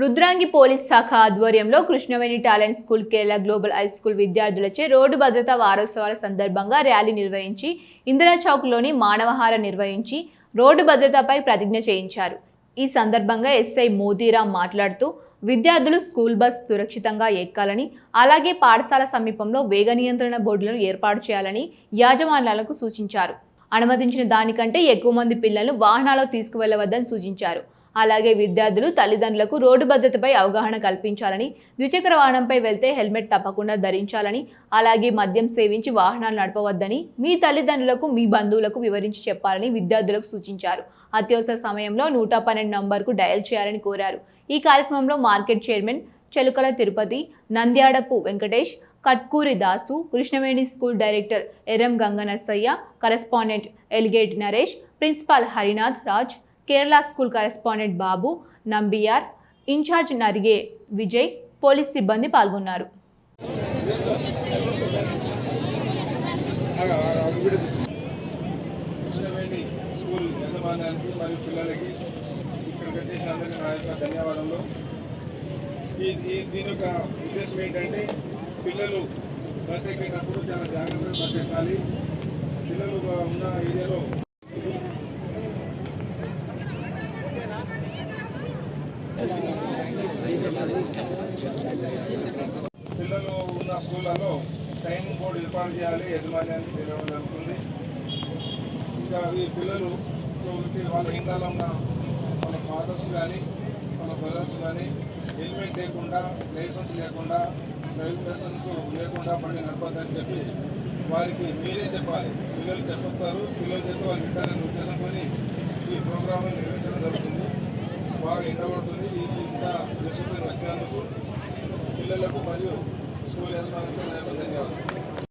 Rudrangi police శాఖ ఆధ్వర్యంలో Krishnaveni talent school Kerala global high school విద్యార్థులచే రోడ్డు భద్రతా వారోత్సవాల సందర్భంగా ర్యాలీ నిర్వహించి ఇందిరా చౌక్లోని మానవహార నిర్వహించి రోడ్డు భద్రతపై ప్రతిజ్ఞ చేయించారు. ఈ సందర్భంగా ఎస్ఐ మోదీరామ్ మాట్లాడుతూ విద్యార్థులు స్కూల్ బస్ సురక్షితంగా ఎక్కాలని, అలాగే పాఠశాల సమీపంలో వేగ నియంత్రణ బోర్డులను ఏర్పాటు చేయాలని యాజమాన్యాలకు సూచించారు. అనుమతించిన దానికంటే ఎక్కువ మంది పిల్లలను వాహనాల్లో తీసుకువెళ్లవద్దని సూచించారు. అలాగే విద్యార్థులు తల్లిదండ్రులకు రోడ్డు భద్రతపై అవగాహన కల్పించాలని, ద్విచక్ర వాహనంపై వెళ్తే హెల్మెట్ తప్పకుండా ధరించాలని, అలాగే మద్యం సేవించి వాహనాలు నడపవద్దని మీ తల్లిదండ్రులకు, మీ బంధువులకు వివరించి చెప్పాలని విద్యార్థులకు సూచించారు. అత్యవసర సమయంలో 112 నంబర్కు డయల్ చేయాలని కోరారు. ఈ కార్యక్రమంలో market chairman Chelukala Tirupati, Nandyadapu Venkatesh, Katkuri Dasu, Krishnaveni school director Erram Ganga Narsaiah, correspondent Eligate Naresh, principal Harinath Raj, Kerala school correspondent Babu, Nambiar, incharge Narige Vijay, police సిబ్బంది పాల్గొన్నారు. దీని యొక్క ఉద్దేశం ఏంటంటే పిల్లలు బస్ ఎక్కేటప్పుడు చాలా జాగ్రత్తగా బస్ ఎక్కాలి. పిల్లలు ఉన్న ఏరియాలో పిల్లలు ఉన్న స్కూళ్ళలో టైం బోర్డు ఏర్పాటు చేయాలి. యజమాన్యానికి తెలియడం జరుగుతుంది. ఇంకా ఈ పిల్లలు వాళ్ళ ఇంట్లో ఉన్న వాళ్ళ ఫాదర్స్ కానీ వాళ్ళ బ్రదర్స్ కానీ హెల్మెట్ లేకుండా, లైసెన్స్ లేకుండా, డ్రైవింగ్ లైసెన్స్ లేకుండా బండి నడపద్దని చెప్పి వారికి మీరే చెప్పాలి. పిల్లలు చెప్పొస్తారు. పిల్లలు చెప్పి వాళ్ళు ఇంటారనే ఉద్దేశంతో ఈ ప్రోగ్రాం నిర్వహించడం జరుగుతుంది. బాగా ఎండబడుతుంది. ఇంత విస్తృతంగా వచ్చినందుకు పిల్లలకు మరియు స్కూల్